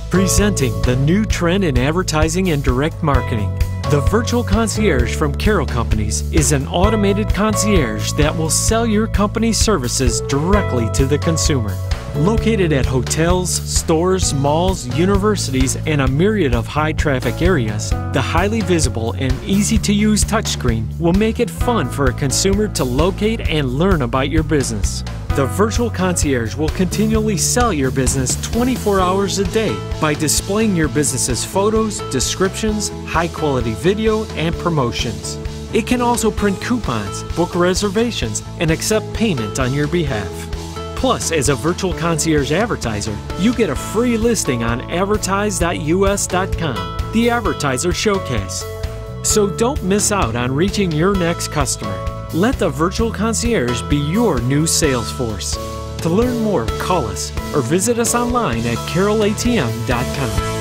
Presenting the new trend in advertising and direct marketing. The Virtual Concierge from Carroll Companies is an automated concierge that will sell your company's services directly to the consumer. Located at hotels, stores, malls, universities, and a myriad of high-traffic areas, the highly visible and easy-to-use touchscreen will make it fun for a consumer to locate and learn about your business. The Virtual Concierge will continually sell your business 24 hours a day by displaying your business's photos, descriptions, high-quality video, and promotions. It can also print coupons, book reservations, and accept payment on your behalf. Plus, as a Virtual Concierge advertiser, you get a free listing on advertise.us.com, the advertiser showcase. So don't miss out on reaching your next customer. Let the Virtual Concierge be your new sales force. To learn more, call us or visit us online at carrollatm.com.